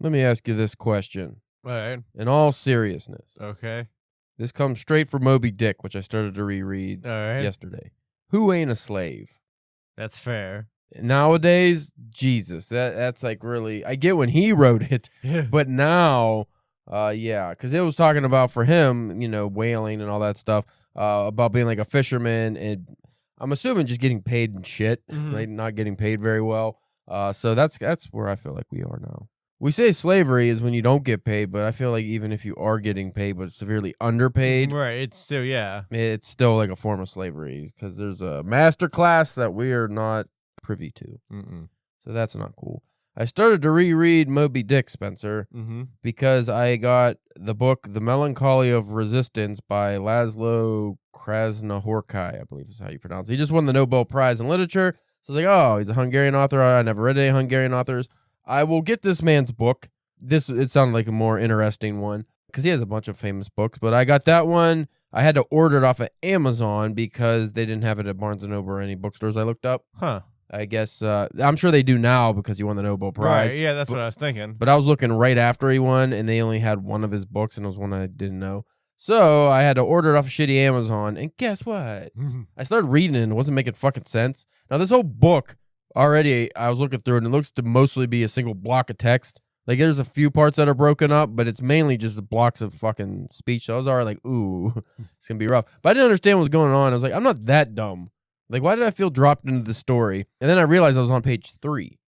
Let me ask you this question. All right. In all seriousness. Okay. This comes straight from Moby Dick, which I started to reread yesterday. Who ain't a slave? That's fair. Nowadays, Jesus, that's like really, I get when he wrote it, but now, because it was talking about for him, whaling and all that stuff, about being like a fisherman, and I'm assuming just getting paid and shit, right? Not getting paid very well. So that's where I feel like we are now. We say slavery is when you don't get paid, but I feel like even if you are getting paid but severely underpaid, right? It's still like a form of slavery because there's a master class that we are not privy to. So that's not cool. I started to reread Moby Dick, Spencer, because I got the book The Melancholy of Resistance by Laszlo Krasznahorkai, I believe is how you pronounce it. He just won the Nobel Prize in Literature. So I was like, oh, he's a Hungarian author. I never read any Hungarian authors. I will get this man's book. It sounded like a more interesting one because he has a bunch of famous books, but I got that one. I had to order it off of Amazon because they didn't have it at Barnes & Noble or any bookstores I looked up. I guess, I'm sure they do now because he won the Nobel Prize. Right, yeah, that's what I was thinking. But I was looking right after he won, and they only had one of his books, and it was one I didn't know. So I had to order it off of shitty Amazon, and guess what? I started reading it, and it wasn't making fucking sense. Now, this whole book, already, I was looking through it, and it looks to mostly be a single block of text. Like, there's a few parts that are broken up, but it's mainly just blocks of fucking speech. So I was already like, ooh, it's going to be rough. But I didn't understand what was going on. I was like, I'm not that dumb. Like, why did I feel dropped into the story? And then I realized I was on page 3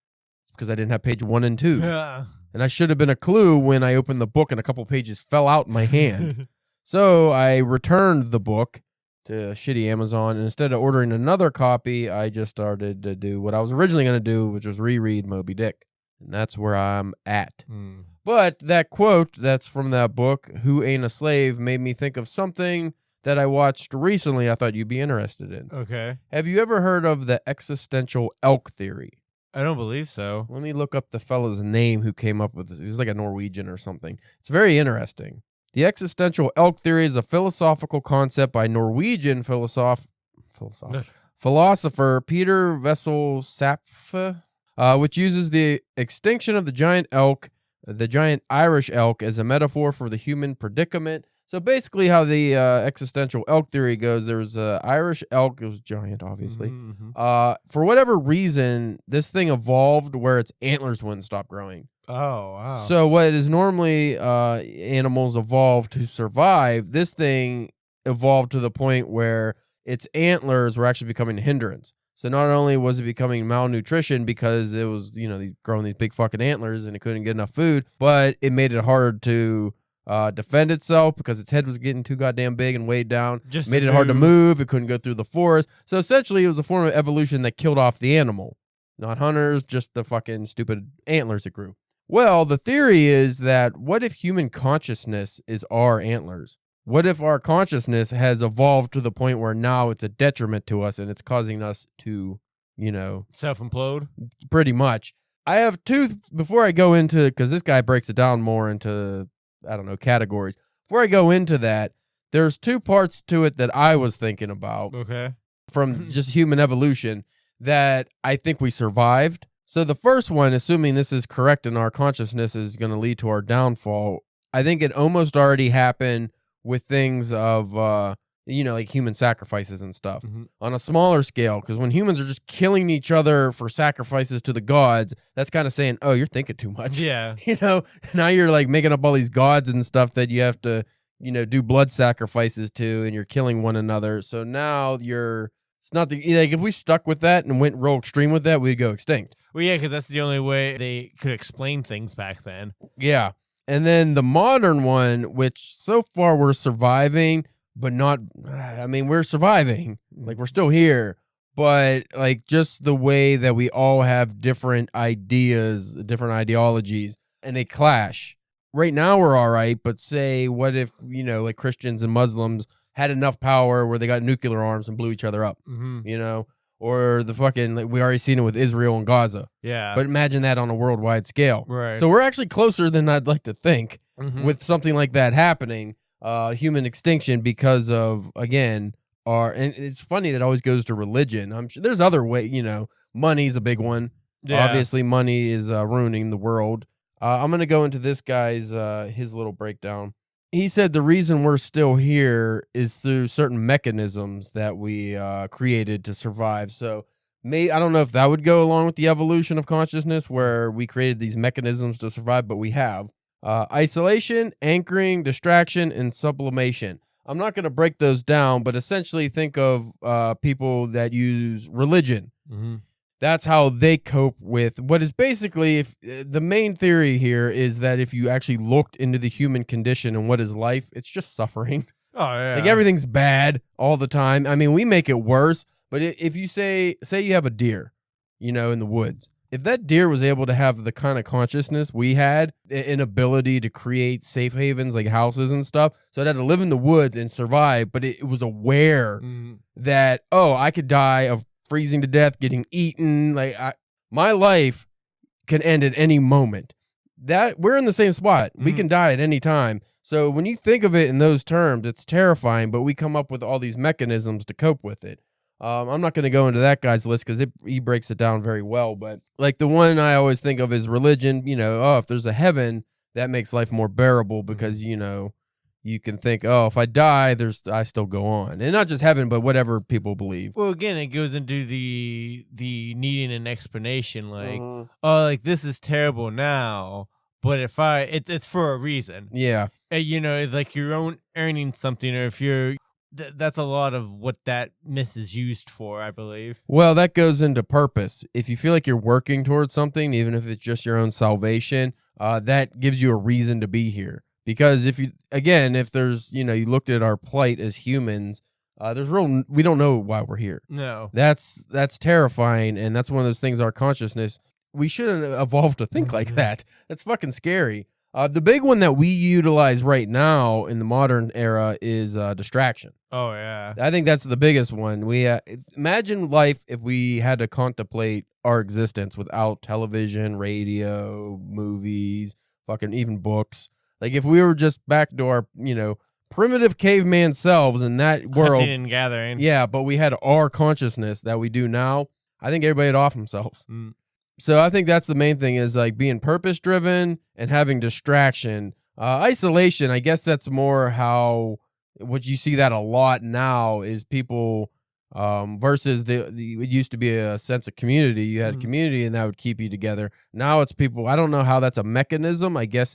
because I didn't have page 1 and 2. And I should have been a clue when I opened the book and a couple pages fell out in my hand. So I returned the book to shitty Amazon, and instead of ordering another copy, I just started to do what I was originally going to do, which was reread Moby Dick. And that's where I'm at. But that quote that's from that book, Who Ain't a Slave, made me think of something that I watched recently I thought you'd be interested in. Okay. Have you ever heard of the Existential Elk Theory? I don't believe so. Let me look up the fella's name who came up with this. He's like a Norwegian or something. It's very interesting. The Existential Elk Theory is a philosophical concept by Norwegian philosopher Peter Vessel Sapfe, which uses the extinction of the giant Irish elk, as a metaphor for the human predicament. So basically how the existential elk theory goes, there was an Irish elk. It was giant, obviously. For whatever reason, this thing evolved where its antlers wouldn't stop growing. Oh, wow. So what is normally animals evolve to survive, this thing evolved to the point where its antlers were actually becoming a hindrance. So not only was it becoming malnutrition because it was, growing these big fucking antlers and it couldn't get enough food, but it made it hard to defend itself because its head was getting too goddamn big and weighed down. Just made it hard to move. It couldn't go through the forest. So essentially it was a form of evolution that killed off the animal. Not hunters, just the fucking stupid antlers it grew. Well, the theory is that what if human consciousness is our antlers? What if our consciousness has evolved to the point where now it's a detriment to us and it's causing us to, self-implode? Pretty much. I have before I go into, because this guy breaks it down more into, categories. Before I go into that, there's 2 parts to it that I was thinking about. Okay. From just human evolution that I think we survived. So the first one, assuming this is correct and our consciousness is going to lead to our downfall, I think it almost already happened with things of, like human sacrifices and stuff on a smaller scale. Because when humans are just killing each other for sacrifices to the gods, that's kind of saying, oh, you're thinking too much. Yeah. Now you're like making up all these gods and stuff that you have to, do blood sacrifices to, and you're killing one another. So now it's not like if we stuck with that and went real extreme with that, we'd go extinct. Well, yeah, because that's the only way they could explain things back then. Yeah. And then the modern one, which so far we're surviving, but not, we're surviving. Like, we're still here. But, like, just the way that we all have different ideas, different ideologies, and they clash. Right now we're all right, but say, what if, like Christians and Muslims had enough power where they got nuclear arms and blew each other up, Or the fucking, we already seen it with Israel and Gaza. Yeah. But imagine that on a worldwide scale. Right. So we're actually closer than I'd like to think with something like that happening, human extinction, because of, again, and it's funny that it always goes to religion. I'm sure there's other way, money's a big one. Yeah. Obviously money is ruining the world. I'm going to go into this guy's his little breakdown. He said the reason we're still here is through certain mechanisms that we created to survive. So I don't know if that would go along with the evolution of consciousness where we created these mechanisms to survive, but we have. Isolation, anchoring, distraction, and sublimation. I'm not going to break those down, but essentially think of people that use religion. Mm-hmm. That's how they cope with what is basically, if the main theory here is that if you actually looked into the human condition and what is life, it's just suffering. Oh, yeah. Like everything's bad all the time. I mean, we make it worse, but if you say you have a deer, in the woods, if that deer was able to have the kind of consciousness we had, an ability to create safe havens like houses and stuff, so it had to live in the woods and survive, but it was aware that, I could die of freezing to death, getting eaten. Like my life can end at any moment. That we're in the same spot. We can die at any time. So when you think of it in those terms, it's terrifying, but we come up with all these mechanisms to cope with it. I'm not going to go into that guy's list because he breaks it down very well. But like the one I always think of is religion. If there's a heaven, that makes life more bearable because, you can think, if I die, I still go on. And not just heaven, but whatever people believe. Well, again, it goes into the needing an explanation, like, like this is terrible now, but if it's for a reason. Yeah. It's like you're earning something, or if you're, that's a lot of what that myth is used for, I believe. Well, that goes into purpose. If you feel like you're working towards something, even if it's just your own salvation, that gives you a reason to be here. Because if there's, you looked at our plight as humans, we don't know why we're here. No. That's terrifying. And that's one of those things, our consciousness, we shouldn't evolve to think like that. That's fucking scary. The big one that we utilize right now in the modern era is distraction. Oh, yeah. I think that's the biggest one. We imagine life if we had to contemplate our existence without television, radio, movies, fucking even books. Like if we were just back to our, primitive caveman selves in that world. Hunting and gathering. Yeah, but we had our consciousness that we do now. I think everybody would off themselves. So I think that's the main thing is like being purpose driven and having distraction. Isolation, I guess that's more how what you see that a lot now is people versus it used to be a sense of community. You had community and that would keep you together. Now it's people. I don't know how that's a mechanism. I guess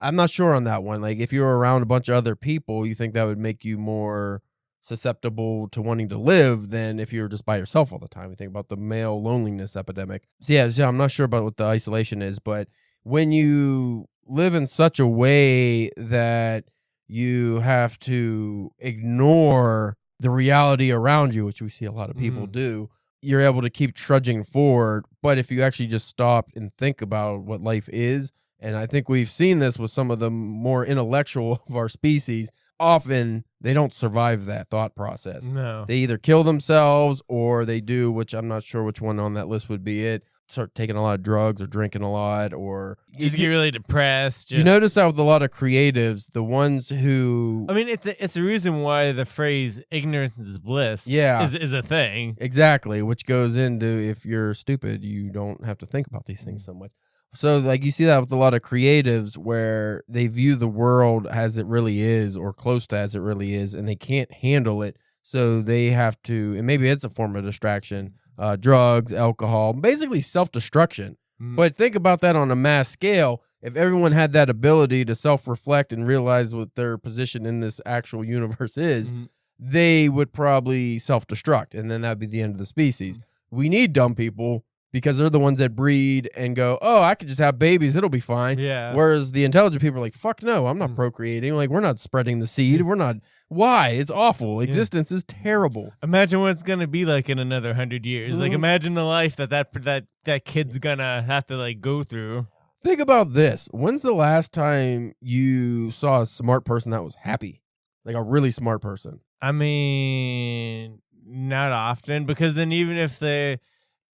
I'm not sure on that one. Like if you're around a bunch of other people, you think that would make you more susceptible to wanting to live than if you're just by yourself all the time. You think about the male loneliness epidemic. So yeah, I'm not sure about what the isolation is, but when you live in such a way that you have to ignore the reality around you, which we see a lot of people do, you're able to keep trudging forward. But if you actually just stop and think about what life is, and I think we've seen this with some of the more intellectual of our species, often they don't survive that thought process. No. They either kill themselves or they do, which I'm not sure which one on that list would be it, start taking a lot of drugs or drinking a lot or just get really depressed. You notice that with a lot of creatives, the ones who... I mean, it's a reason why the phrase ignorance is bliss is a thing. Exactly, which goes into if you're stupid, you don't have to think about these things so much. So, like, you see that with a lot of creatives where they view the world as it really is or close to as it really is, and they can't handle it. So they have to, and maybe it's a form of distraction, drugs, alcohol, basically self-destruction. But think about that on a mass scale. If everyone had that ability to self-reflect and realize what their position in this actual universe is, they would probably self-destruct, and then that'd be the end of the species. We need dumb people because they're the ones that breed and go, oh, I could just have babies. It'll be fine. Yeah. Whereas the intelligent people are like, fuck no, I'm not procreating. Like, we're not spreading the seed. We're not. Why? It's awful. Existence is terrible. Imagine what it's going to be like in another 100 years. Like, imagine the life that kid's going to have to, like, go through. Think about this. When's the last time you saw a smart person that was happy? Like a really smart person? I mean, not often, because then even if they...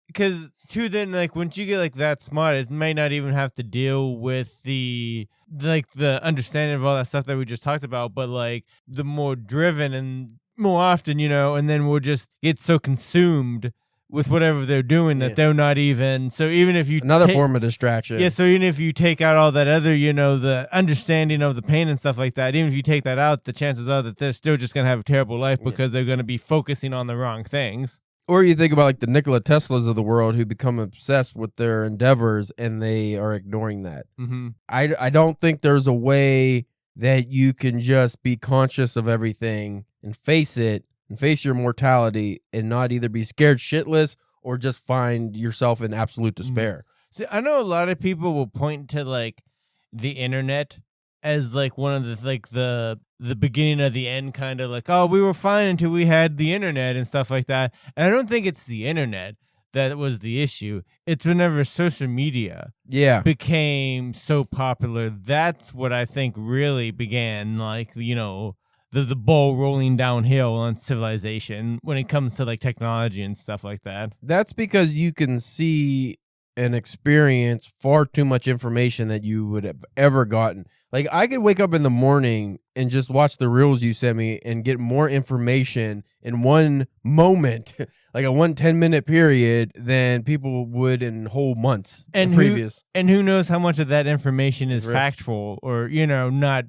Because, too, then, like, once you get, like, that smart, it may not even have to deal with the understanding of all that stuff that we just talked about, but, like, the more driven and more often, and then we'll just get so consumed with whatever they're doing that they're not even. So even if you another form of distraction. Yeah. So even if you take out all that other, the understanding of the pain and stuff like that, even if you take that out, the chances are that they're still just going to have a terrible life because they're going to be focusing on the wrong things. Or you think about like the Nikola Teslas of the world who become obsessed with their endeavors and they are ignoring that. Mm-hmm. I don't think there's a way that you can just be conscious of everything and face it and face your mortality and not either be scared shitless or just find yourself in absolute despair. See, I know a lot of people will point to like the internet as like one of the beginning of the end, kind of like, oh, we were fine until we had the internet and stuff like that. And I don't think it's the internet that was the issue. It's whenever social media became so popular. That's what I think really began, like, the ball rolling downhill on civilization when it comes to like technology and stuff like that. That's because you can see and experience far too much information that you would have ever gotten. Like, I could wake up in the morning and just watch the reels you sent me and get more information in one moment, like a 10-minute period, than people would in whole months previous. Who knows how much of that information is factual or, not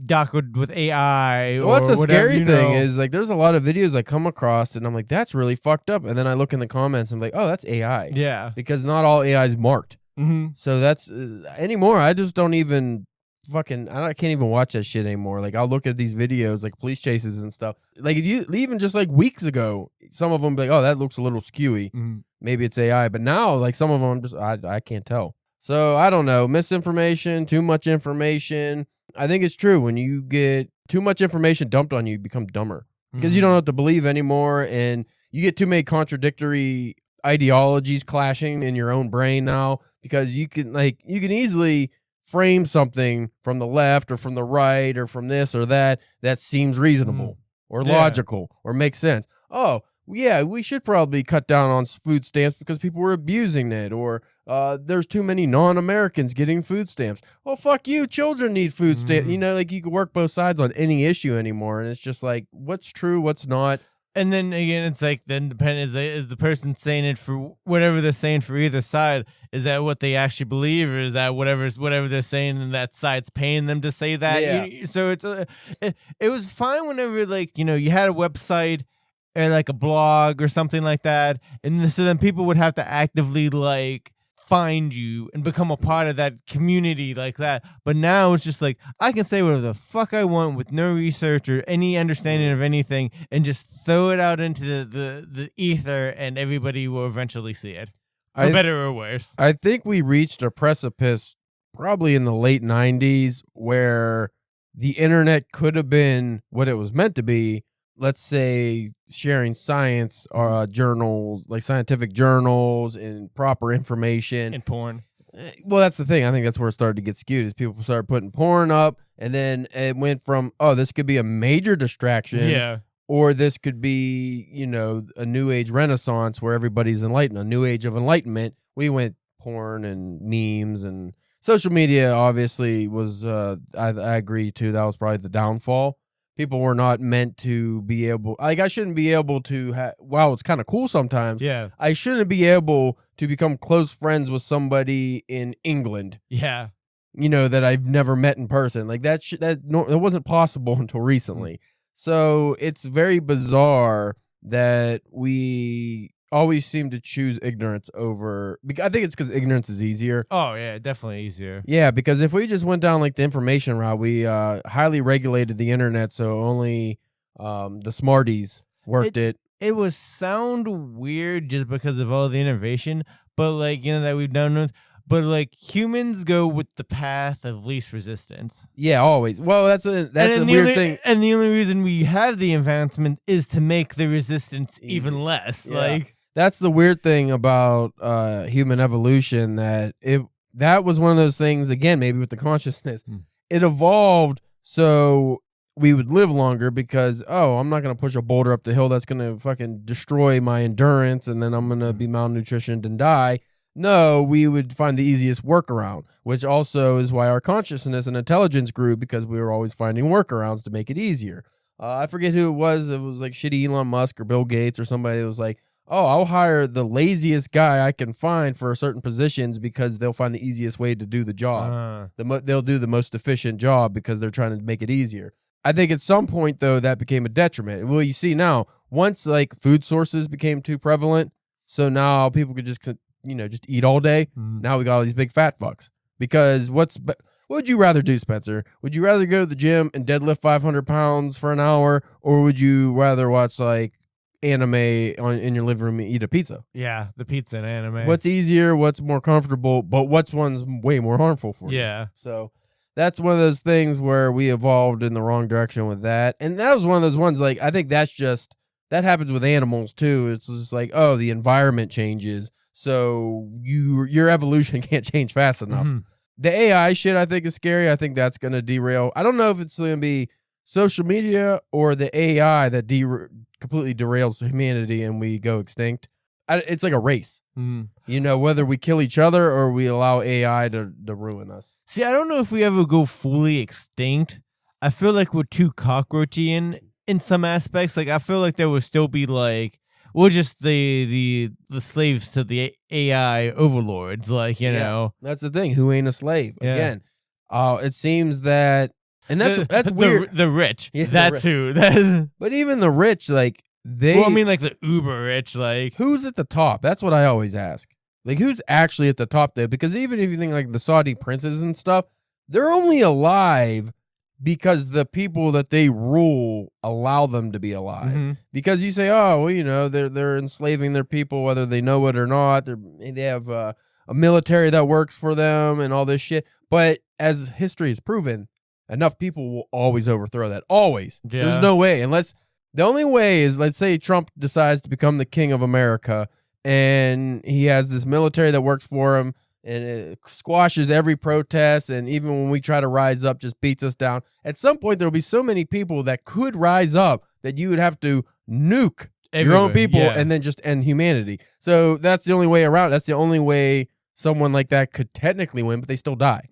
doctored with AI. Well, that's a scary thing is like there's a lot of videos I come across and I'm like, that's really fucked up. And then I look in the comments and I'm like, oh, that's AI. Yeah. Because not all AI is marked. Mm-hmm. So that's anymore. I just don't even I can't even watch that shit anymore. Like I'll look at these videos like police chases and stuff. Like even just like weeks ago, some of them be like, oh, that looks a little skewy. Mm-hmm. Maybe it's AI. But now like some of them I can't tell. So I don't know. Misinformation, too much information. I think it's true. When you get too much information dumped on you, you become dumber because you don't know what to believe anymore. And you get too many contradictory ideologies clashing in your own brain now because you can easily frame something from the left or from the right or from this or that seems reasonable or logical or makes sense. Oh, yeah, we should probably cut down on food stamps because people were abusing it, or there's too many non-Americans getting food stamps. Well, fuck you, children need food stamps. Like you can work both sides on any issue anymore, and it's just like, what's true, what's not. And then again, it's like, then depending is the person saying it for whatever they're saying for either side. Is that what they actually believe, or is that whatever they're saying and that side's paying them to say that? Yeah. So it was fine whenever like you had a website or like a blog or something like that, and so then people would have to actively like find you and become a part of that community like that. But now it's just like I can say whatever the fuck I want with no research or any understanding of anything and just throw it out into the ether, and everybody will eventually see it, for better or worse. I think we reached a precipice probably in the late 90s where the internet could have been what it was meant to be. Let's say sharing science journals, like scientific journals and proper information. And porn. Well, that's the thing. I think that's where it started to get skewed is people started putting porn up, and then it went from, oh, this could be a major distraction. Yeah. Or this could be, a new age renaissance where everybody's enlightened, a new age of enlightenment. We went porn and memes, and social media obviously was, I agree too, that was probably the downfall. People were not meant to be able, like I shouldn't be able to, wow, it's kind of cool sometimes. Yeah. I shouldn't be able to become close friends with somebody in England. Yeah. That I've never met in person. Like that wasn't possible until recently. So it's very bizarre that we always seem to choose ignorance over. I think it's because ignorance is easier. Oh yeah, definitely easier. Yeah, because if we just went down like the information route, we highly regulated the internet, so only the smarties worked it. It would sound weird just because of all the innovation, but like that we've done with. But like humans go with the path of least resistance. Yeah, always. Well, that's a weird thing. And the only reason we have the advancement is to make the resistance even less. Yeah. Like that's the weird thing about human evolution, that was one of those things, again, maybe with the consciousness. It evolved so we would live longer because, I'm not going to push a boulder up the hill that's going to fucking destroy my endurance and then I'm going to be malnutritioned and die. No, we would find the easiest workaround, which also is why our consciousness and intelligence grew, because we were always finding workarounds to make it easier. I forget who it was. It was like shitty Elon Musk or Bill Gates or somebody that was like, oh, I'll hire the laziest guy I can find for certain positions because they'll find the easiest way to do the job. They'll do the most efficient job because they're trying to make it easier. I think at some point, though, that became a detriment. Well, you see now, once like food sources became too prevalent, so now people could just eat all day. Now we got all these big fat fucks. Because what would you rather do, Spencer? Would you rather go to the gym and deadlift 500 pounds for an hour, or would you rather watch like anime in your living room and eat a pizza? Yeah, the pizza and anime. What's easier? What's more comfortable? But one's way more harmful for you? Yeah. So that's one of those things where we evolved in the wrong direction with that. And that was one of those ones, like, I think that happens with animals too. It's just like, oh, the environment changes, so your evolution can't change fast enough. The AI shit, I think, is scary. I think that's going to derail. I don't know if it's going to be social media or the AI that completely derails humanity and we go extinct. It's like a race. Whether we kill each other or we allow AI to ruin us. See, I don't know if we ever go fully extinct. I feel like we're too cockroachy in some aspects. Like, I feel like there will still be like, we're just the slaves to the AI overlords. Like, you know, that's the thing. Who ain't a slave? Yeah. Again, it seems that, and that's weird. The rich. Yeah, that's who. But even the rich, like well, I mean, like the uber rich, like who's at the top? That's what I always ask. Like, who's actually at the top there? Because even if you think like the Saudi princes and stuff, they're only alive because the people that they rule allow them to be alive. Because you say, oh, well, they're enslaving their people, whether they know it or not. They have a military that works for them and all this shit. But as history has proven, enough people will always overthrow that. Always. Yeah. There's no way. The only way is, let's say Trump decides to become the king of America and he has this military that works for him and it squashes every protest, and even when we try to rise up, just beats us down. At some point, there will be so many people that could rise up that you would have to nuke your own people and then just end humanity. So that's the only way around. That's the only way someone like that could technically win, but they still die.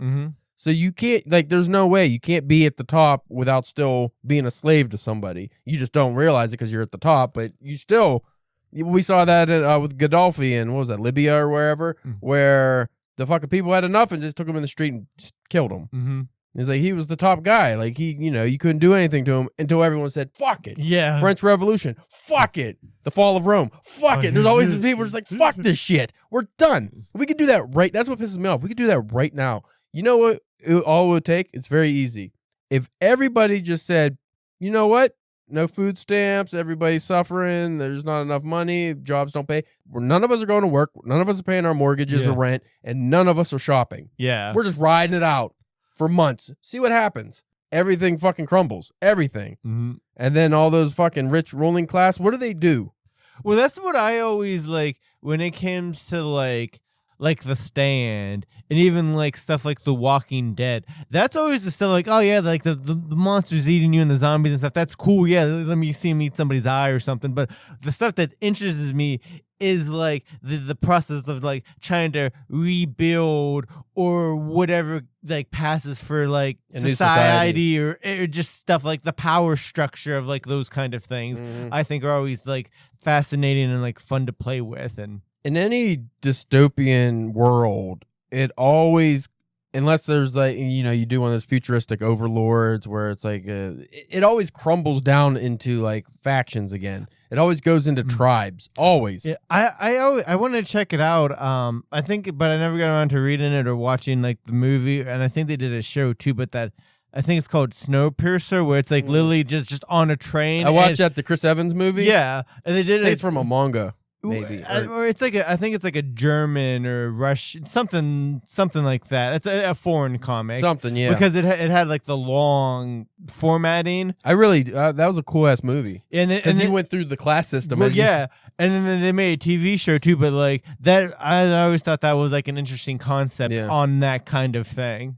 So you can't, like, there's no way. You can't be at the top without still being a slave to somebody. You just don't realize it because you're at the top, but you still, we saw that with Gaddafi in, what was that, Libya or wherever, where the fucking people had enough and just took him in the street and just killed him. It's like he was the top guy. Like, you couldn't do anything to him until everyone said, fuck it. Yeah. French Revolution. Fuck it. The fall of Rome. Fuck it. There's always some people just like, fuck this shit. We're done. We could do that right. That's what pisses me off. We could do that right now. You know what all it would take? It's very easy. If everybody just said, you know what? No food stamps, everybody's suffering, there's not enough money, jobs don't pay. None of us are going to work, none of us are paying our mortgages or rent, and none of us are shopping. Yeah. We're just riding it out for months. See what happens. Everything fucking crumbles. Everything. And then all those fucking rich ruling class, what do? Well, that's what I always like when it comes to like The Stand and even like stuff like The Walking Dead. That's always the stuff like, oh yeah, like the monsters eating you and the zombies and stuff. That's cool. Yeah, let me see him eat somebody's eye or something. But the stuff that interests me is like the process of like trying to rebuild or whatever like passes for like society or just stuff like the power structure of like those kind of things. I think are always like fascinating and like fun to play with. And in any dystopian world, it always, unless there's like, you do one of those futuristic overlords where it's like, it always crumbles down into like factions again. It always goes into tribes, always. Yeah, I want to check it out. I think, but I never got around to reading it or watching like the movie. And I think they did a show too, but I think it's called Snowpiercer, where it's like literally just on a train. I watched the Chris Evans movie. Yeah, and they did it. It's from a manga. Maybe, or it's like I think it's like a German or Russian something like that. It's a foreign comic, something, yeah. Because it had like the long formatting. I really that was a cool ass movie, and he went through the class system. Well, yeah, and then they made a TV show too. But like that, I always thought that was like an interesting concept on that kind of thing.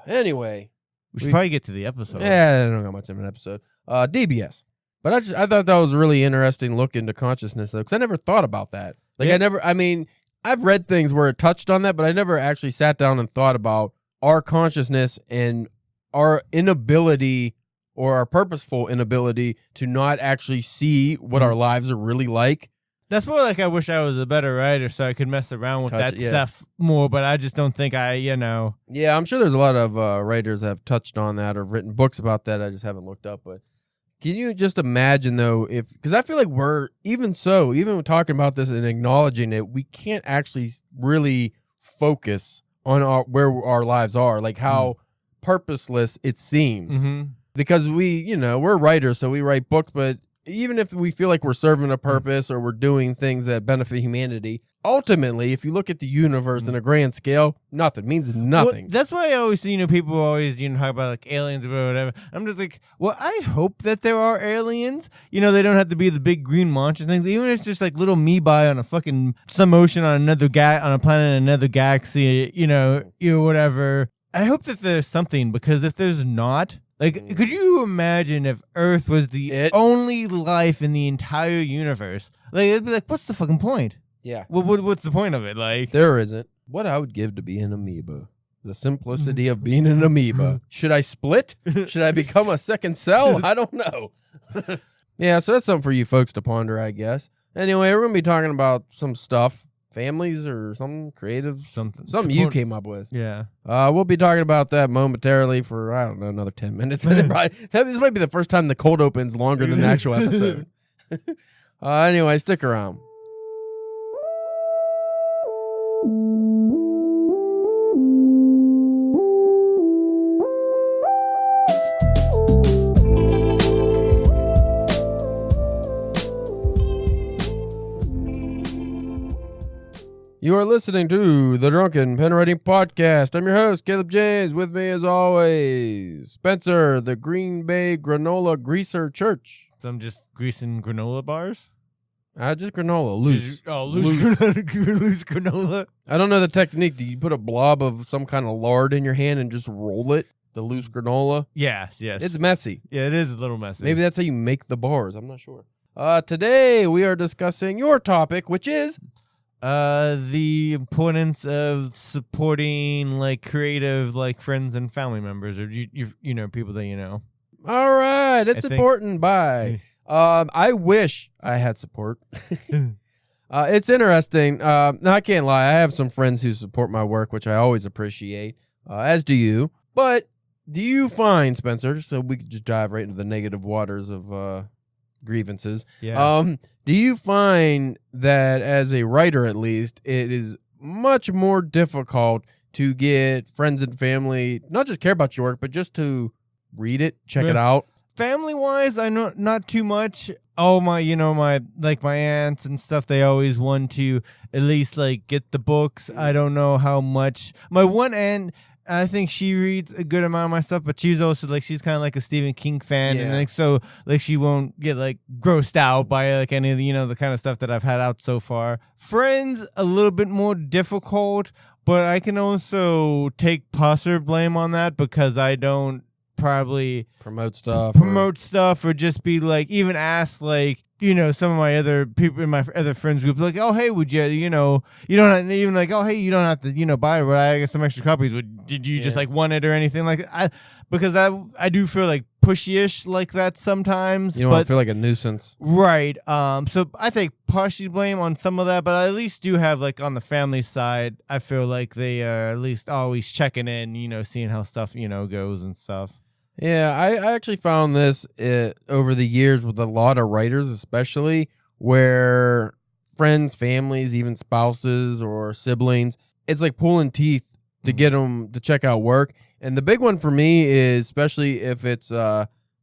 Anyway, we should probably get to the episode. Yeah, I don't know much of an episode. DBS. But I thought that was a really interesting look into consciousness, though, because I never thought about that. Like, I've read things where it touched on that, but I never actually sat down and thought about our consciousness and our inability or our purposeful inability to not actually see what our lives are really like. That's why, like, I wish I was a better writer so I could mess around with that stuff more, but I just don't think Yeah, I'm sure there's a lot of writers that have touched on that or written books about that. I just haven't looked up. But can you just imagine, though, because I feel like even talking about this and acknowledging it, we can't actually really focus on where our lives are, like how purposeless it seems. Mm-hmm. Because we're writers, so we write books, but even if we feel like we're serving a purpose or we're doing things that benefit humanity, ultimately, if you look at the universe in a grand scale, means nothing. Well, that's why I always see, people always, talk about like aliens or whatever. I'm just like, well, I hope that there are aliens. They don't have to be the big green monster things. Even if it's just like little amoeba on a fucking some ocean on another on a planet in another galaxy, whatever. I hope that there's something, because if there's not, like, could you imagine if Earth was the only life in the entire universe? Like, it'd be like, what's the fucking point? Yeah. What's the point of it? Like, there isn't. What I would give to be an amoeba. The simplicity of being an amoeba. Should I split? Should I become a second cell? I don't know. Yeah, so that's something for you folks to ponder, I guess. Anyway, we're going to be talking about some stuff. Families or something creative. Something you came up with. Yeah. We'll be talking about that momentarily for, I don't know, another 10 minutes. This might be the first time the cold open's longer than the actual episode. Anyway, stick around. You are listening to the Drunken Pen Writing Podcast. I'm your host, Caleb James. With me, as always, Spencer, the Green Bay Granola Greaser Church. So I'm just greasing granola bars? Just granola, loose. Loose granola. I don't know the technique. Do you put a blob of some kind of lard in your hand and just roll it? The loose granola? Yes. It's messy. Yeah, it is a little messy. Maybe that's how you make the bars. I'm not sure. Today, we are discussing your topic, which is... the importance of supporting like creative like friends and family members, or people that you know. All right, it's important. Bye. I wish I had support. It's interesting. No, I can't lie. I have some friends who support my work, which I always appreciate, as do you. But do you find, Spencer, so we could just dive right into the negative waters of grievances. Yeah. Do you find that as a writer, at least, it is much more difficult to get friends and family, not just care about your work, but just to read it, check it out? Family wise, I know not too much. Oh, my aunts and stuff, they always want to at least like get the books. I don't know how much. My one aunt, I think she reads a good amount of my stuff, but she's also like, she's kind of like a Stephen King fan. Yeah. And like, so like she won't get like grossed out by like any of the, the kind of stuff that I've had out so far. Friends, a little bit more difficult, but I can also take partial blame on that because I don't probably promote stuff or just be like, even ask like, some of my other people in my other friends group, like, oh, hey, would you, you don't have, even like, oh, hey, you don't have to, buy it, but I get some extra copies. Did you just like want it or anything like that? Because I do feel like pushy-ish like that sometimes. You don't feel like a nuisance. Right. So I think partially blame on some of that, but I at least do have like on the family side, I feel like they are at least always checking in, seeing how stuff, goes and stuff. Yeah, I actually found this over the years with a lot of writers, especially where friends, families, even spouses or siblings, it's like pulling teeth to get them to check out work. And the big one for me is, especially if it's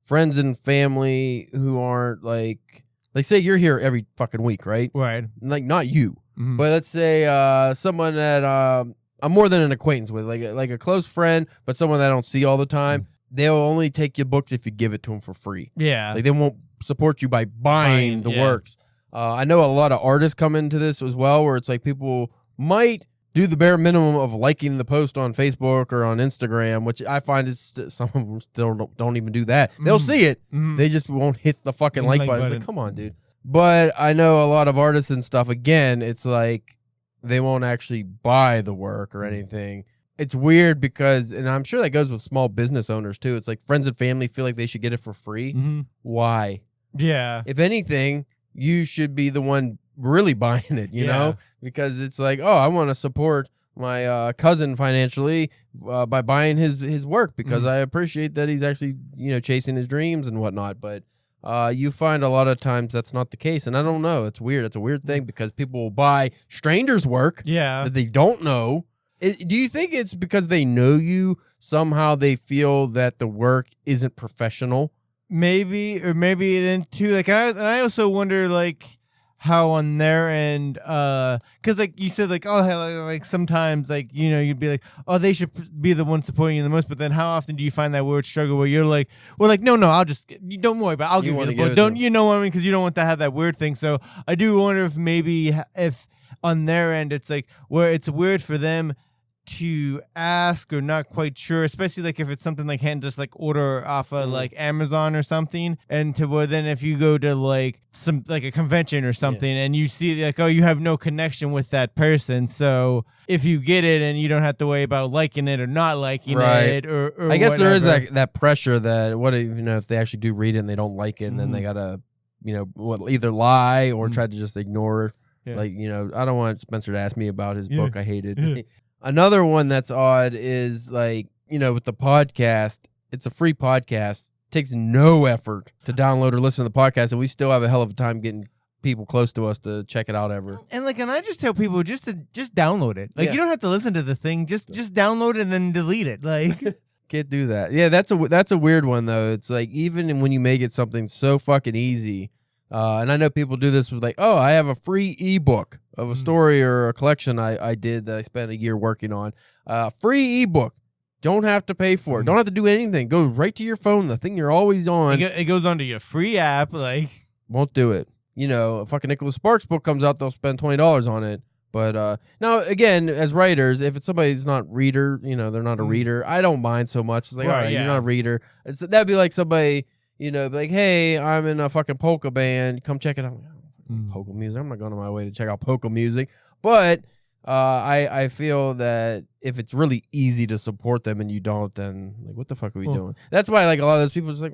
friends and family who aren't like say you're here every fucking week, right? Right. Like not you, but let's say someone that I'm more than an acquaintance with, like a close friend, but someone that I don't see all the time. They'll only take your books if you give it to them for free. Yeah. Like they won't support you by buying the works. I know a lot of artists come into this as well, where it's like people might do the bare minimum of liking the post on Facebook or on Instagram, which I find is some of them still don't even do that. They'll see it. They just won't hit the fucking like button. It's like, come on, dude. But I know a lot of artists and stuff, again, it's like they won't actually buy the work or anything. It's weird because, and I'm sure that goes with small business owners too. It's like friends and family feel like they should get it for free. Why? Yeah. If anything, you should be the one really buying it, you know, because it's like, oh, I want to support my cousin financially by buying his work because I appreciate that he's actually, you know, chasing his dreams and whatnot. But you find a lot of times that's not the case. And I don't know. It's weird. It's a weird thing because people will buy strangers' work that they don't know. Do you think it's because they know you? Somehow they feel that the work isn't professional? Maybe, or maybe then too, like, I also wonder, like, how on their end, because, like, you said, like, oh, like, sometimes, like, you know, you'd be like, oh, they should be the one supporting you the most, but then how often do you find that weird struggle where you're like, well, like, no, I'll just, you don't worry about it, I'll give you the book, don't, you know what I mean, because you don't want to have that weird thing. So I do wonder if maybe, if on their end, it's like, where it's weird for them to ask or not quite sure, especially like if it's something like hand just like order off of like Amazon or something, and to where then if you go to like some like a convention or something and you see like, oh, you have no connection with that person, so if you get it and you don't have to worry about liking it or not liking it or I guess whatever. there is that pressure that what, you know, if they actually do read it and they don't like it and then they gotta, you know, either lie or try to just ignore like, you know, I don't want Spencer to ask me about his book I hated. Another one that's odd is like, you know, with the podcast, it's a free podcast. It takes no effort to download or listen to the podcast, and we still have a hell of a time getting people close to us to check it out ever. And like, and I just tell people just download it. Like, you don't have to listen to the thing. Just download it and then delete it. Like, can't do that. Yeah, that's a weird one though. It's like even when you make it something so fucking easy. And I know people do this with like, oh, I have a free ebook of a story or a collection I did that I spent a year working on. Free ebook. Don't have to pay for it. Don't have to do anything. Go right to your phone, the thing you're always on. It goes onto your free app. Like, won't do it. You know, a fucking Nicholas Sparks book comes out, they'll spend $20 on it. But now, again, as writers, if it's somebody's not reader, you know, they're not a reader, I don't mind so much. It's like, all right, you're not a reader. That'd be like somebody... You know, like, hey, I'm in a fucking polka band. Come check it out. Polka music. I'm not going on my way to check out polka music. But I feel that if it's really easy to support them and you don't, then, like, what the fuck are we doing? That's why, like, a lot of those people just like,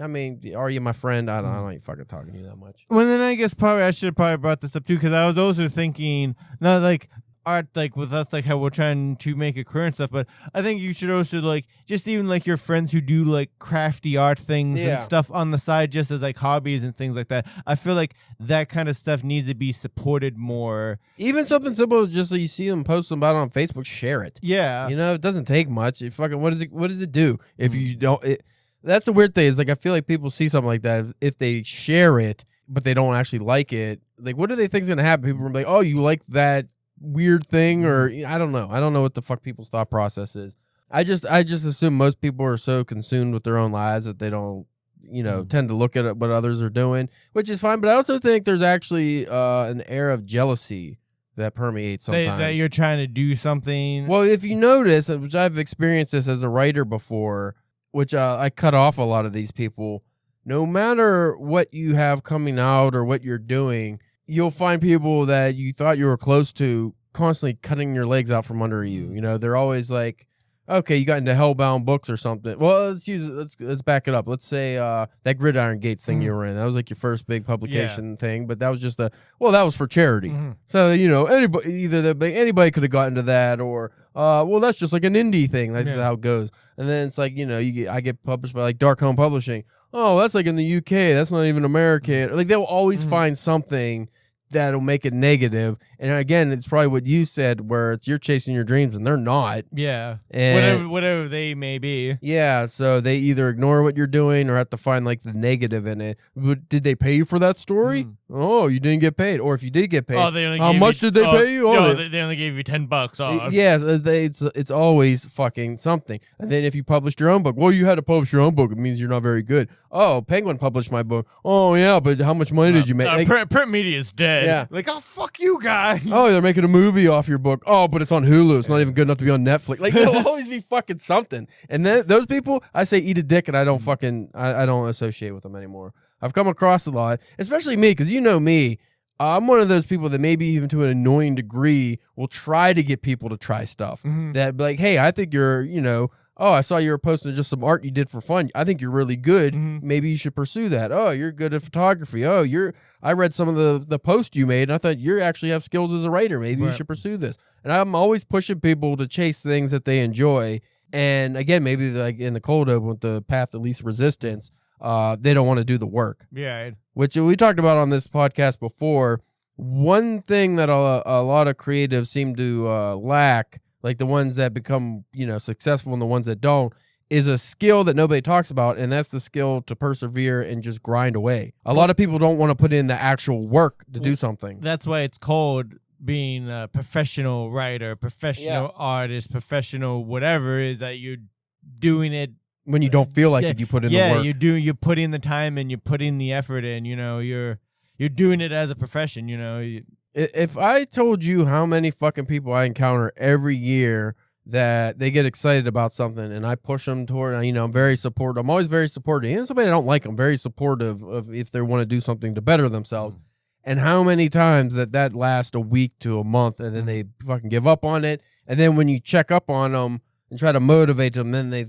I mean, are you my friend? I don't ain't fucking talking to you that much. Well, then I guess probably I should have probably brought this up, too, because I was also thinking, not like... art, like with us, like how we're trying to make a career and stuff, but I think you should also like just even like your friends who do like crafty art things and stuff on the side just as like hobbies and things like that. I feel like that kind of stuff needs to be supported more. Even something simple, just so you see them post about it on Facebook, share it. Yeah, you know, it doesn't take much. It fucking what does it do if you don't? That's the weird thing is like I feel like people see something like that if they share it but they don't actually like it. Like, what do they think's gonna happen? People are like, oh, you like that weird thing, or I don't know what the fuck people's thought process is. I just assume most people are so consumed with their own lives that they don't, you know, tend to look at what others are doing, which is fine. But I also think there's actually an air of jealousy that permeates sometimes. That you're trying to do something. Well, if you notice, which I've experienced this as a writer before, which I cut off a lot of these people, no matter what you have coming out or what you're doing, you'll find people that you thought you were close to constantly cutting your legs out from under you. You know, they're always like, okay, you got into Hellbound books or something. Well, let's back it up. Let's say that Gridiron Gates thing you were in. That was like your first big publication thing, but that was just that was for charity. So, you know, anybody could have gotten to that, or well, that's just like an indie thing. That's how it goes. And then it's like, you know, I get published by like Dark Home Publishing. Oh, that's like in the UK. That's not even American. Like, they'll always find something that'll make it negative. And again, it's probably what you said, where it's you're chasing your dreams and they're not. Yeah. And whatever they may be. Yeah. So they either ignore what you're doing or have to find like the negative in it. But did they pay you for that story? Oh, you didn't get paid. Or if you did get paid, how much did they pay you? No, they only gave you $10 off. Yes, it's always fucking something. And then if you published your own book, well, you had to publish your own book. It means you're not very good. Oh, Penguin published my book. Oh, yeah, but how much money did you make? Print media is dead. Yeah. Like, oh, fuck you, guy. Oh, they're making a movie off your book. Oh, but it's on Hulu. It's not even good enough to be on Netflix. Like, there'll always be fucking something. And then those people, I say eat a dick, and I don't I don't associate with them anymore. I've come across a lot, especially me, because you know me. I'm one of those people that maybe even to an annoying degree will try to get people to try stuff. That be like, hey, I think you're, you know, oh, I saw you were posting just some art you did for fun. I think you're really good. Maybe you should pursue that. Oh, you're good at photography. Oh, I read some of the posts you made, and I thought you actually have skills as a writer. Maybe you should pursue this. And I'm always pushing people to chase things that they enjoy. And again, maybe like in the cold open with the path of least resistance, they don't want to do the work. Yeah. Which we talked about on this podcast before. One thing that a lot of creatives seem to lack, like the ones that become, successful and the ones that don't, is a skill that nobody talks about, and that's the skill to persevere and just grind away. A lot of people don't want to put in the actual work to do something. That's why it's called being a professional writer, professional artist, professional whatever, is that you're doing it when you don't feel like it, you put in the work. Yeah, you put in the time and you put in the effort in, you're doing it as a profession, If I told you how many fucking people I encounter every year that they get excited about something and I push them toward, I'm very supportive. I'm always very supportive. Even somebody I don't like, I'm very supportive of if they want to do something to better themselves. And how many times that lasts a week to a month and then they fucking give up on it. And then when you check up on them and try to motivate them, then they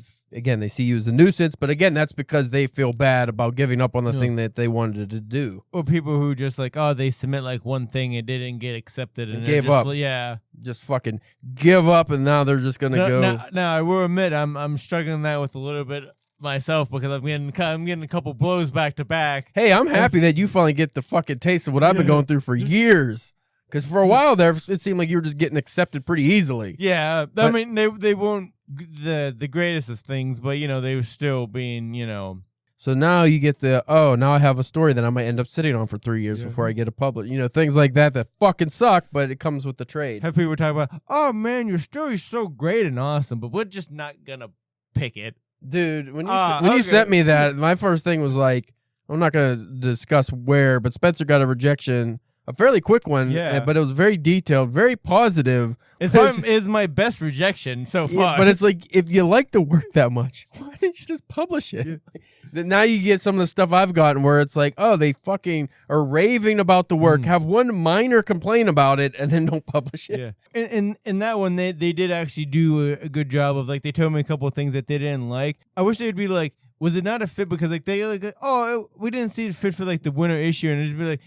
see you as a nuisance. But again, that's because they feel bad about giving up on the thing that they wanted to do. Or people who just like, they submit like one thing and didn't get accepted and gave up. Yeah, just fucking give up, and now they're just gonna go. Now I will admit I'm struggling that with a little bit myself because I'm getting a couple blows back to back. Hey, I'm happy that you finally get the fucking taste of what I've been going through for years. Because for a while there, it seemed like you were just getting accepted pretty easily. Yeah, I mean they weren't the greatest of things, but they were still being So now you get now I have a story that I might end up sitting on for 3 years before I get it published. Things like that fucking suck, but it comes with the trade. Have people talk about, oh man, your story's so great and awesome, but we're just not gonna pick it. Dude, when you sent me that, my first thing was like, I'm not gonna discuss where, but Spencer got a rejection. A fairly quick one, but it was very detailed, very positive. It's my best rejection so far. Yeah, but it's like, if you like the work that much, why didn't you just publish it? Yeah. Now you get some of the stuff I've gotten where it's like, they fucking are raving about the work, have one minor complaint about it, and then don't publish it. Yeah. In that one, they did actually do a good job of, like, they told me a couple of things that they didn't like. I wish they'd be like, was it not a fit because like they like we didn't see it fit for like the winter issue, and it'd be like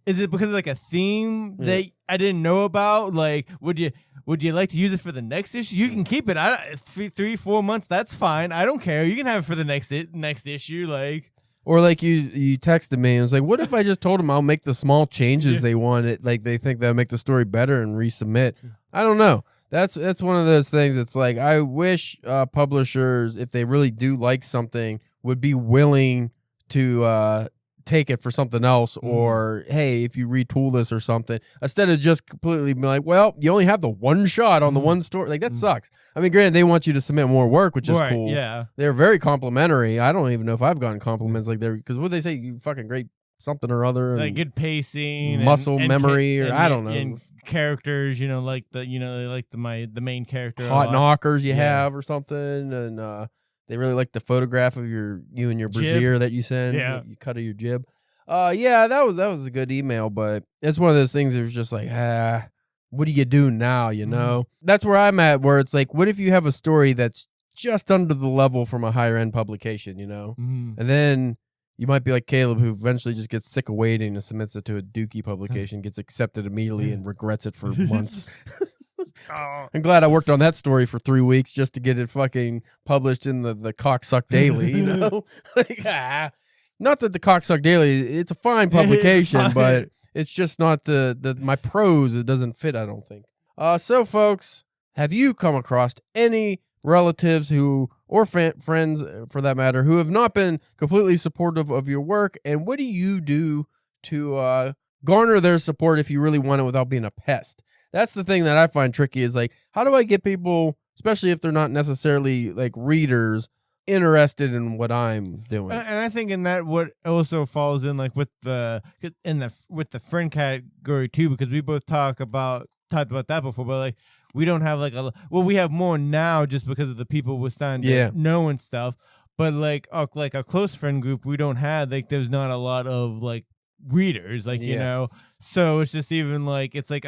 is it because of like a theme that I didn't know about? Like would you like to use it for the next issue? You can keep it. 3-4 months, that's fine. I don't care. You can have it for the next issue. Like, or like you texted me and it was like, what if I just told them I'll make the small changes they want it, like they think that'll make the story better and resubmit? I don't know. That's one of those things. It's like, I wish publishers, if they really do like something, would be willing to take it for something else, or hey, if you retool this or something, instead of just completely being like, well, you only have the one shot on the one story. Like, that sucks. I mean, granted, they want you to submit more work, which is cool. Yeah, they're very complimentary. I don't even know if I've gotten compliments like they're, because what they say, you fucking great something or other, like good pacing, muscle memory, or I don't know. And characters, like they like the main character, hot knockers you have or something, and they really like the photograph of you and your brassiere that you send. You cut of your jib. That was a good email, but it's one of those things that was just like, what do you do now? That's where I'm at. Where it's like, what if you have a story that's just under the level from a higher end publication, and then you might be like Caleb, who eventually just gets sick of waiting and submits it to a Dookie publication, gets accepted immediately, and regrets it for months. I'm glad I worked on that story for 3 weeks just to get it fucking published in the Cocksuck Daily, Like, not that the Cocksuck Daily, it's a fine publication, but it's just not my prose. It doesn't fit, I don't think. So, folks, have you come across any relatives or friends, for that matter, who have not been completely supportive of your work, and what do you do to garner their support if you really want it without being a pest? That's the thing that I find tricky, is like, how do I get people, especially if they're not necessarily like readers, interested in what I'm doing? And I think in that what also falls in like with the friend category too, because we both talked about that before, but like, we don't have like we have more now just because of the people we're starting to know and stuff. But like a close friend group, we don't have, like, there's not a lot of like readers, like, so it's just even like, it's like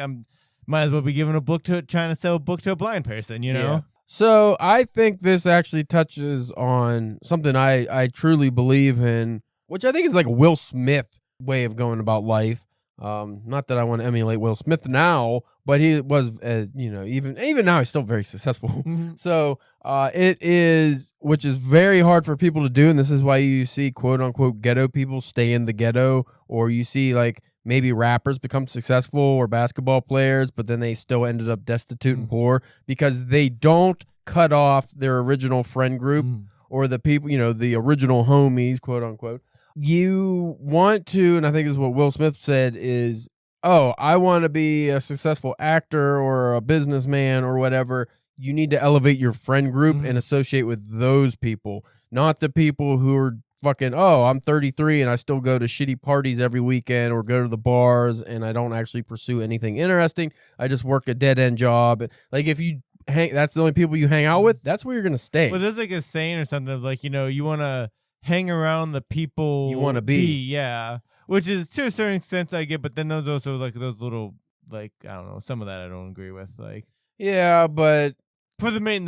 might as well be trying to sell a book to a blind person, So I think this actually touches on something I truly believe in, which I think is like a Will Smith way of going about life. Not that I want to emulate Will Smith now, but he was, even now he's still very successful. Mhm. So it is, which is very hard for people to do, and this is why you see quote unquote ghetto people stay in the ghetto, or you see like maybe rappers become successful or basketball players, but then they still ended up destitute and poor because they don't cut off their original friend group or the people, the original homies, quote unquote. You want to, and I think this is what Will Smith said, is, oh, I want to be a successful actor or a businessman or whatever. You need to elevate your friend group and associate with those people, not the people who are fucking, oh, I'm 33 and I still go to shitty parties every weekend or go to the bars and I don't actually pursue anything interesting. I just work a dead end job. Like if you that's the only people you hang out with, that's where you're going to stay. Well, there's like a saying or something of like, you want to hang around the people you want to be. Yeah. Which is to a certain extent I get, but then those also like those little, like, I don't know, some of that I don't agree with. Like, yeah, but for the main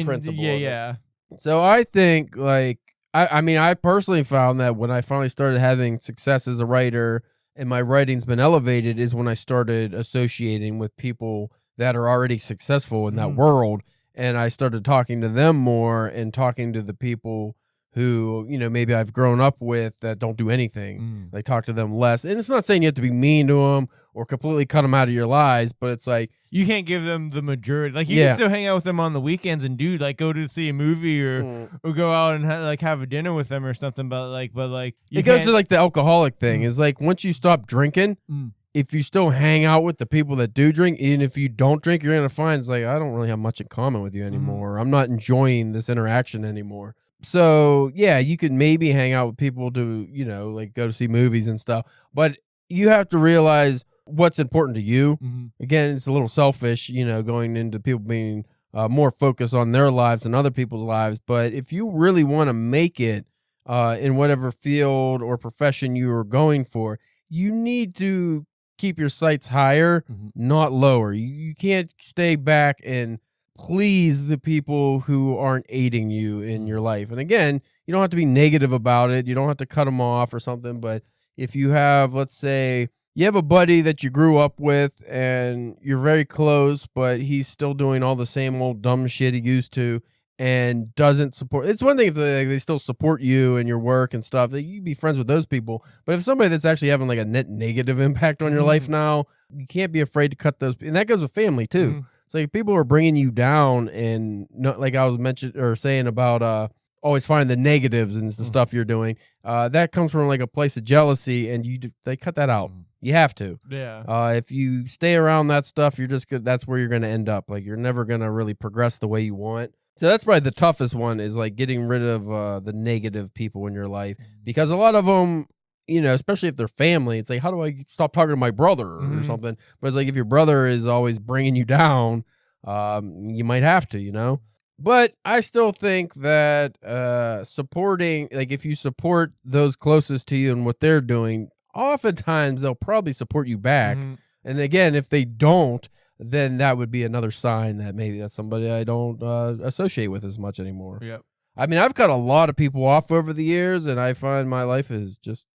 principle. Yeah. So I think like, I personally found that when I finally started having success as a writer and my writing's been elevated is when I started associating with people that are already successful in that world. And I started talking to them more and talking to the people who, maybe I've grown up with that don't do anything. Like talk to them less. And it's not saying you have to be mean to them or completely cut them out of your lives, but it's like, you can't give them the majority. Like you can still hang out with them on the weekends and go to see a movie or go out and have a dinner with them or something. But it goes to like the alcoholic thing. Is like once you stop drinking, if you still hang out with the people that do drink, even if you don't drink, you're gonna find it's like I don't really have much in common with you anymore. I'm not enjoying this interaction anymore. So yeah, you could maybe hang out with people to like go to see movies and stuff, but you have to realize what's important to you. Again, it's a little selfish, going into people being more focused on their lives than other people's lives. But if you really want to make it in whatever field or profession you are going for, you need to keep your sights higher, not lower. You can't stay back and please the people who aren't aiding you in your life. And again, you don't have to be negative about it. You don't have to cut them off or something. But if you have, let's say, you have a buddy that you grew up with and you're very close, but he's still doing all the same old dumb shit he used to and doesn't support. It's one thing if they still support you and your work and stuff. You be friends with those people. But if somebody that's actually having like a net negative impact on your life now, you can't be afraid to cut those. And that goes with family too. So if people are bringing you down and not, like I was saying about always find the negatives and the stuff you're doing, that comes from like a place of jealousy, and they cut that out. You have to. Yeah. If you stay around that stuff, you're just good. That's where you're going to end up. Like you're never going to really progress the way you want. So that's probably the toughest one is like getting rid of the negative people in your life, because a lot of them, especially if they're family, it's like, how do I stop talking to my brother or something? But it's like if your brother is always bringing you down, you might have to, But I still think that supporting, like if you support those closest to you and what they're doing, oftentimes they'll probably support you back. And again, if they don't, then that would be another sign that maybe that's somebody I don't associate with as much anymore. Yep. I mean, I've cut a lot of people off over the years, and I find my life is just,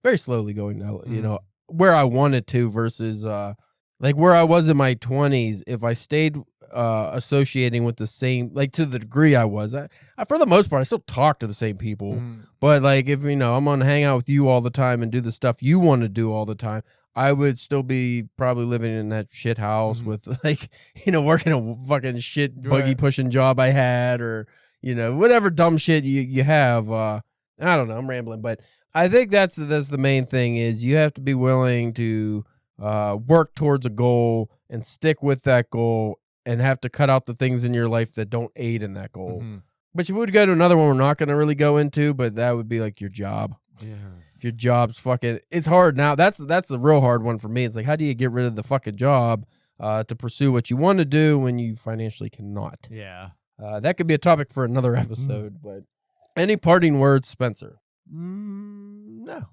very slowly going down, where I wanted to versus like where I was in my 20s. If I stayed associating with the same, like to the degree I was, I for the most part, I still talk to the same people. But like if, I'm going to hang out with you all the time and do the stuff you want to do all the time, I would still be probably living in that shit house with like, working a fucking shit buggy pushing job I had, or, whatever dumb shit you have. I don't know. I'm rambling, but I think that's the main thing is you have to be willing to work towards a goal and stick with that goal and have to cut out the things in your life that don't aid in that goal. But you would go to another one we're not going to really go into, but that would be like your job. Yeah. If your job's fucking, it's hard now. That's a real hard one for me. It's like, how do you get rid of the fucking job to pursue what you want to do when you financially cannot? Yeah. That could be a topic for another episode, but any parting words, Spencer? No,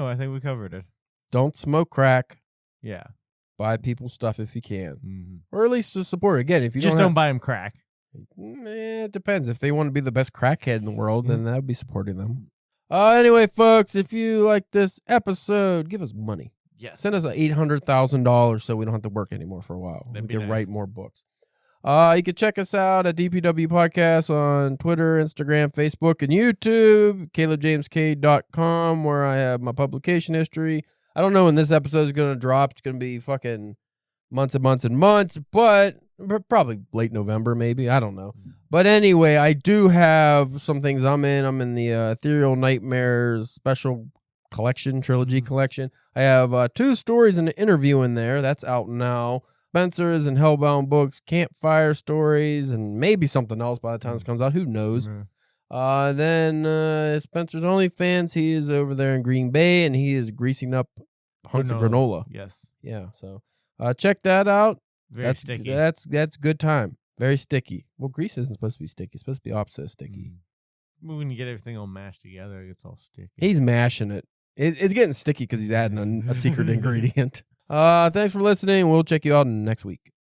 I think we covered it. Don't smoke crack. Yeah. Buy people's stuff if you can, or at least to support it. Again, if you don't buy them crack. It depends. If they want to be the best crackhead in the world, then that would be supporting them. Anyway, folks, if you like this episode, give us money. Yes. Send us $800,000 so we don't have to work anymore for a while. That'd We be can nice. write more books. You can check us out at DPW Podcast on Twitter, Instagram, Facebook, and YouTube. CalebJamesK.com, where I have my publication history. I don't know when this episode is going to drop. It's going to be fucking months and months and months, but probably late November, maybe. I don't know. But anyway, I do have some things I'm in. I'm in the Ethereal Nightmares special collection, trilogy collection. I have 2 stories and an interview in there. That's out now. Spencer's and Hellbound books, campfire stories, and maybe something else by the time this comes out. Who knows? Then Spencer's OnlyFans, he is over there in Green Bay, and he is greasing up hunks of granola. Yes. Yeah, so check that out. Very sticky. That's good time. Very sticky. Well, grease isn't supposed to be sticky. It's supposed to be opposite of sticky. When you get everything all mashed together, it gets all sticky. He's mashing it. It's getting sticky because he's adding a secret ingredient. Thanks for listening. We'll check you out next week.